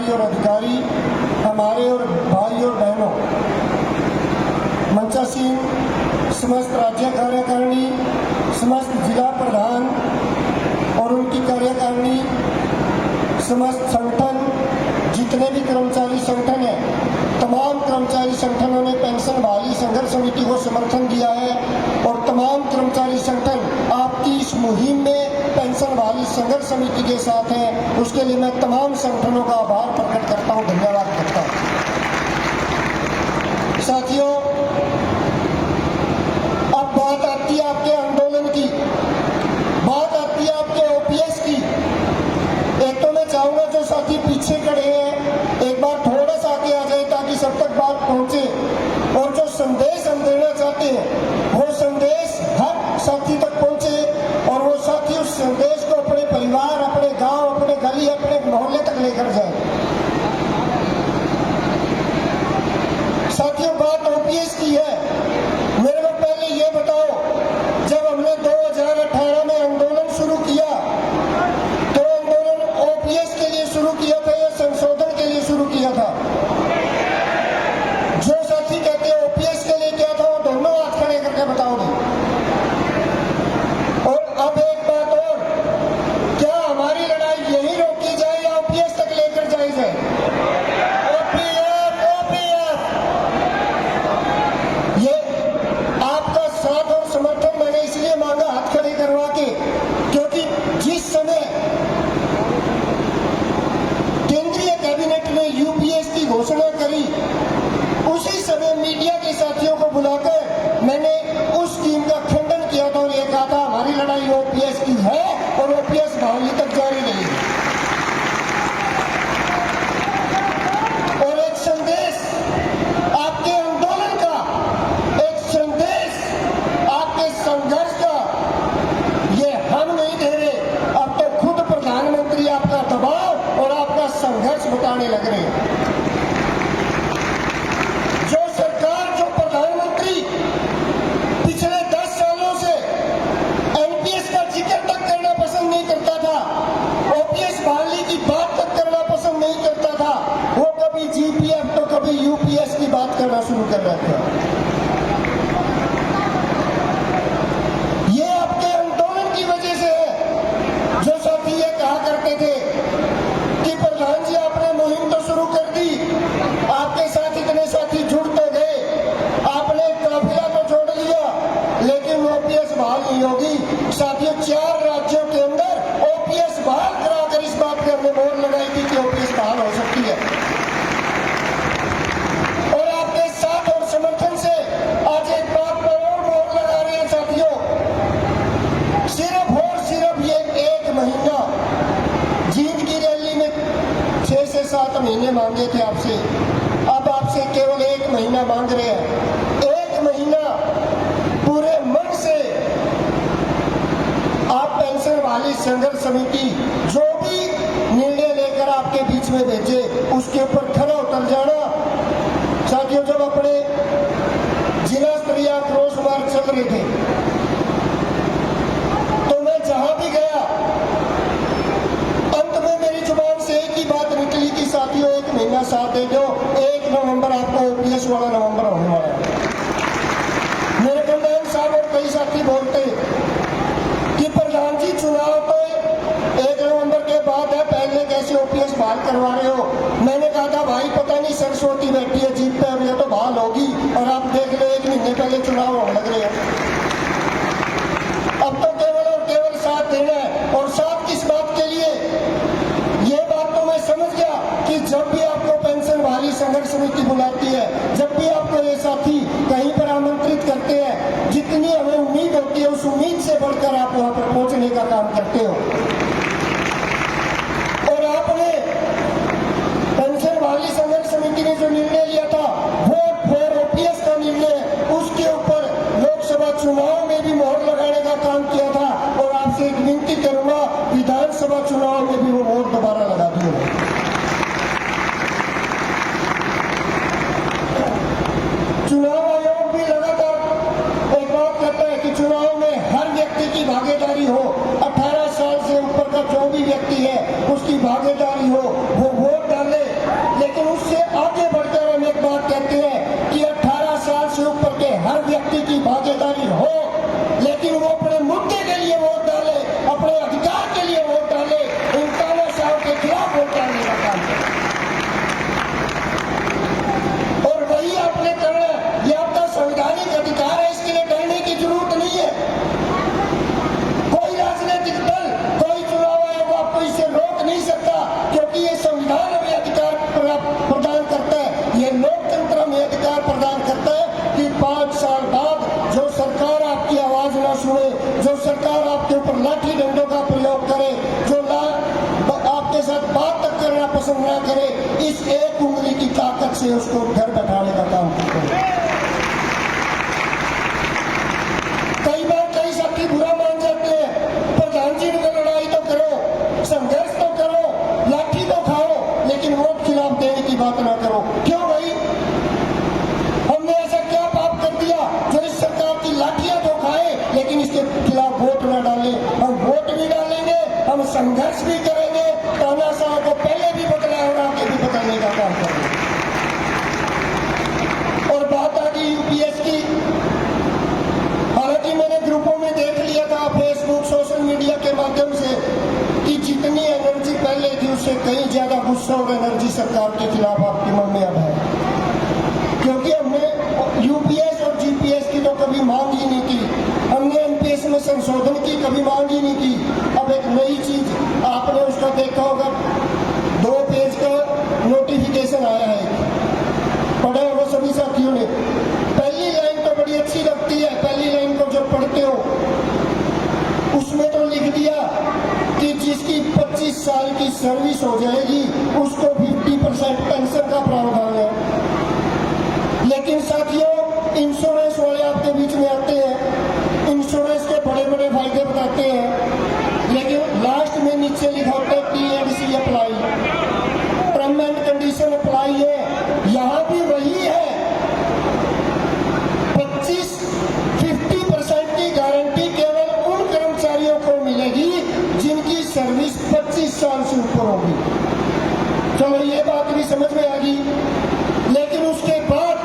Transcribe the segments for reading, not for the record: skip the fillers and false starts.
पदाधिकारी और अधिकारी, हमारे और भाई और बहनों, मंचासीन, समस्त राज्य कार्यकारिणी, समस्त जिला प्रधान और उनकी कार्यकारिणी, समस्त संगठन, जितने भी कर्मचारी संगठन है, तमाम कर्मचारी संगठनों ने पेंशन बहाली संघर्ष समिति को समर्थन दिया है और तमाम कर्मचारी संगठन आपकी इस मुहिम में पेंशन बहाली संघर्ष समिति के साथ हैं। उसके लिए मैं तमाम संगठनों का आभार प्रकट करता हूं, धन्यवाद करता हूं। साथियों, अब बात आती है आपके आंदोलन की, बात आती है आपके ओपीएस की। एक तो मैं चाहूंगा जो साथी पीछे खड़े हैं एक बार थोड़ा सा आगे आ जाए ताकि सब तक बात पहुंचे, और जो संदेश हम देना चाहते हैं वो संदेश हर साथी तक पहुंचे और वो साथी उस संदेश को अपने परिवार, अपने गांव, अपने गली, अपने मोहल्ले तक लेकर जाए। साथियों, बात ओपीएस की है। मेरे को पहले ये बताओ, जब हमने 2018 में आंदोलन शुरू किया तो आंदोलन ओपीएस के लिए शुरू किया था या संशोधन के लिए शुरू किया था? जो साथी कहते हैं ओपीएस के लिए क्या था वो दोनों हाथ खड़े करके बताओगे। और अब एक बात और, क्या हमारी लड़ाई यही रोकी जाए या ओपीएस तक लेकर जाई जाए? ओपीएस, ओपीएस, ये आपका साथ और समर्थन मैंने इसलिए मांगा हाथ खड़े करवा के, क्योंकि जिस समय केंद्रीय कैबिनेट ने यूपीएस की घोषणा करी उसी समय मीडिया के साथियों को बुलाकर मैंने उस स्कीम का खंडन किया था और ये कहा था हमारी लड़ाई ओपीएस की है और ओपीएस बहाली तक जारी रहेगी। और एक संदेश आपके आंदोलन का, एक संदेश आपके संघर्ष का, ये हम नहीं दे रहे, अब तो खुद प्रधानमंत्री आपका दबाव और आपका संघर्ष बताने लग रहे हैं। जो सरकार, जो प्रधानमंत्री पिछले 10 सालों से एनपीएस का जिक्र तक करना पसंद नहीं करता था, ओपीएस बहाली की बात तक करना पसंद नहीं करता था, वो कभी जीपीएफ तो कभी यूपीएस की बात करना शुरू कर रहा था। ये आपके आंदोलन की वजह से है। जो साथी ये कहा करते थे कि प्रधान जी आपने मुहिम तो शुरू कर दी, आपके साथ इतने साथी जुड़ तो गए, आपने काफिला तो छोड़ लिया, लेकिन ओपीएस बहाल नहीं होगी। साथियों, 4 राज्यों के अंदर ओपीएस बहाल कराकर इस बात पर हमने मोहर लगाई थी कि ओपीएस बहाल हो सकती है। और आपके साथ और समर्थन से आज एक बात पर और मोहर लगा रहे हैं साथियों, सिर्फ और सिर्फ ये 1 महीना, जीत की रैली में 6 से 7 महीने मांगे थे आपसे, अब आपसे केवल 1 महीना मांग रहे हैं। 1 महीना पूरे मन से आप पेंशन वाली संघर्ष समिति जो भी निर्णय लेकर आपके बीच में भेजे उसके ऊपर खरा उतर जाना। साथियों, जब अपने जिला स्तरीय आक्रोश मार्च चल रहे थे तो मैं जहां भी गया अंत में मेरी जुबान से एक ही बात निकली कि साथियों 1 महीना साथ दे दो, 1 नवंबर आपको ओपीएस वाला नवंबर होने वाला है। मेरे कंडेन साहब और कई साथी बोलते कि प्रधान जी चुनाव तो 1 नवंबर के बाद है, पहले कैसे ओपीएस बहाल करवा रहे हो? मैंने कहा था भाई पता नहीं सरस्वती बैठी है जीत पे, अब ये तो बहाल होगी और आप देख लो 1 महीने पहले चुनाव होने लग रहे हैं। अब तो केवल और केवल साथ देना है। और साथ किस बात के लिए? ये बात तो मैं समझ गया कि जब भी आपको पेंशन बहाली संघर्ष समिति बुलाती है, जब भी आपको ये साथी कहीं पर आमंत्रित करते हैं, जितनी हमें उम्मीद होती है उस उम्मीद से बढ़कर आप वहां पर पहुंचने का काम करते हो। और आपने पेंशन बहाली संघर्ष समिति ने जो निर्णय लिया था वोट फॉर ओपीएस का निर्णय, उसके ऊपर लोकसभा चुनाव में भी मोहर लगाने का काम किया था। और आपसे एक विनती करूंगा, विधानसभा चुनाव में भी वो मोहर दोबारा लगा दिए। चुनाव आयोग भी लगातार एक बात कहता है कि चुनाव में हर व्यक्ति की भागीदारी हो, 18 साल से ऊपर पसंद ना करे, इस एक उंगली की ताकत से उसको घर बैठाने का काम करते हैं। कई बार कई साथी बुरा मान जाते हैं, प्रधान जी ने लड़ाई तो करो, संघर्ष तो करो, लाठी तो खाओ, लेकिन वोट खिलाफ देने की बात ना करो। क्यों भाई, हमने ऐसा क्या पाप कर दिया जो इस सरकार की लाठियां तो खाए लेकिन इसके खिलाफ वोट न डालें? हम वोट भी डालेंगे, हम संघर्ष भी करेंगे, तानाशाह को पहले भी बदला और आगे भी बदलने का काम करेंगे। और बात आ गई यूपीएस की, हालांकि मैंने ग्रुपों में देख लिया था, फेसबुक सोशल मीडिया के माध्यम से, कि जितनी एनर्जी पहले थी उससे कहीं ज्यादा गुस्सा और एनर्जी सरकार के खिलाफ आपके मन में अब है। क्योंकि हमने यूपीएस और जीपीएस की तो कभी मांग ही नहीं की, हमने एमपीएस में संशोधन की कभी मांग ही नहीं की। अब एक नई चीज आपने उसका देखा होगा, 2 पेज का नोटिफिकेशन आया है, पढ़ा होगा सभी साथियों ने। पहली लाइन तो बड़ी अच्छी लगती है, पहली लाइन को जब पढ़ते हो उसमें तो लिख दिया कि जिसकी 25 साल की सर्विस हो जाएगी उसको 50% पेंशन का प्रावधान है। लेकिन साथियों, इंश्योरेंस वाले आपके बीच में आते हैं, इंश्योरेंस के बड़े बड़े फायदे बताते हैं, लेकिन लास्ट में नीचे लिखा होता है T and C apply, term and condition apply है। यहां भी वही है, 50% की गारंटी केवल उन कर्मचारियों को मिलेगी जिनकी सर्विस 25 साल से ऊपर होगी। चलो ये बात भी समझ में आ गई। लेकिन उसके बाद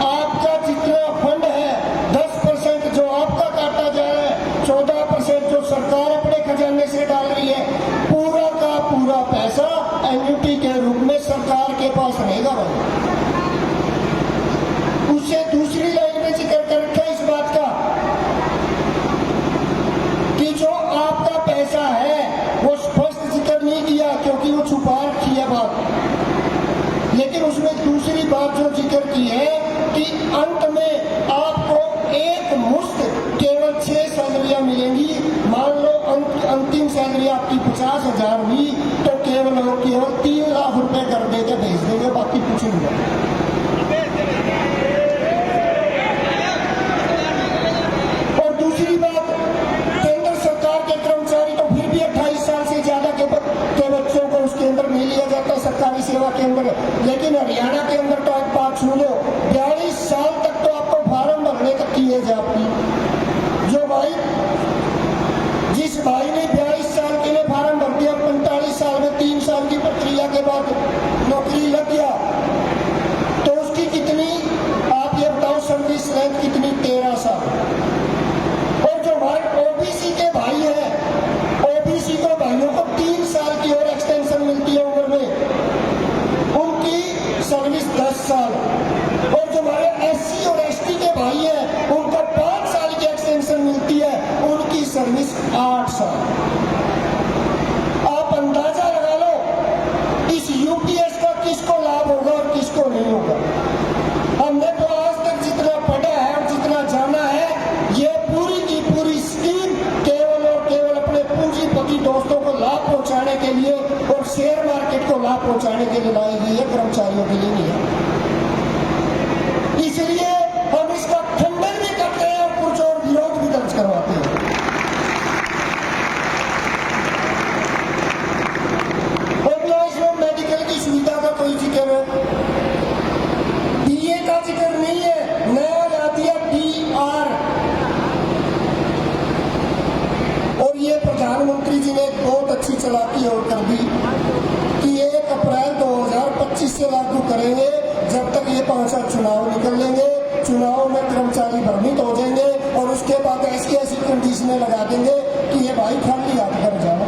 आपका जितना फंड है, 10% जो आपका काटा जा रहा है, 14% जो सरकार अपने खजाने से डाल रही है, पूरा का पूरा पैसा एन्युटी के रूप में सरकार के पास रहेगा भाई। उससे दूसरी लाइन में जिक्र कर रखा है इस बात का कि जो आपका पैसा है वो स्पष्ट जिक्र नहीं किया क्योंकि वो छुपा रखी है बात। लेकिन उसमें दूसरी बात जो जिक्र की है कि अंत में आपको एक मुश्त केवल 6 सैलरियां मिलेंगी। मान लो अंतिम सैलरी आपकी 50,000 हुई तो केवल 3 लाख रुपए कर देके भेज देंगे, बाकी कुछ नहीं होगा। और दूसरी बात, केंद्र सरकार के कर्मचारी तो फिर भी 28 साल से ज्यादा के बच्चों को उसके अंदर नहीं लिया जाता सरकारी सेवा के अंदर। लेकिन हरियाणा के अंदर तो एक बात सुन लो, 42 साल तक तो आपको फार्म भरने तक की एज आपकी। जो भाई, जिस भाई ने 42 साल के लिए फार्म भर दिया, 45 साल में 3 साल की प्रक्रिया के बाद नौकरी लग गया, तो उसकी कितनी, आप ये बताओ, सर्विस लेंथ कितनी? 13 साल। और जो हमारे ओबीसी के भाई हैं, ओबीसी को भाइयों को 3 साल की और एक्सटेंशन मिलती है उम्र में, उनकी सर्विस 10 साल। और जो हमारे एससी और एसटी के भाई हैं उनको 5 साल की एक्सटेंशन मिलती है, उनकी सर्विस 8 साल। आप अंदाजा लगा लो इस यूपीएस का किसको लाभ होगा और किसको नहीं होगा। हमने तो आज तक जितना पढ़ा है और जितना जाना है, ये पूरी की पूरी स्कीम केवल और केवल अपने पूंजीपति दोस्तों को लाभ पहुंचाने के लिए और शेयर मार्केट को लाभ पहुंचाने के लिए लाई गई है, कर्मचारियों के लिए नहीं है। इसलिए हम इसका खंडन भी करते हैं और कुछ और विरोध भी दर्ज करवाते हैं। और ना इसमें मेडिकल की सुविधा का कोई जिक्र है, डीए का जिक्र नहीं है, नया ला दिया डीआर। और ये प्रधानमंत्री जी ने एक बहुत अच्छी चालाकी और कर दी कि 1 अप्रैल 2025 से लागू करेंगे। जब तक ये 5 साल चुनाव निकल लेंगे, चुनाव में कर्मचारी भ्रमित हो जाएंगे और उसके बाद ऐसी कंडीशनें लगा देंगे कि ये भाई खाली हाथ कर जाए।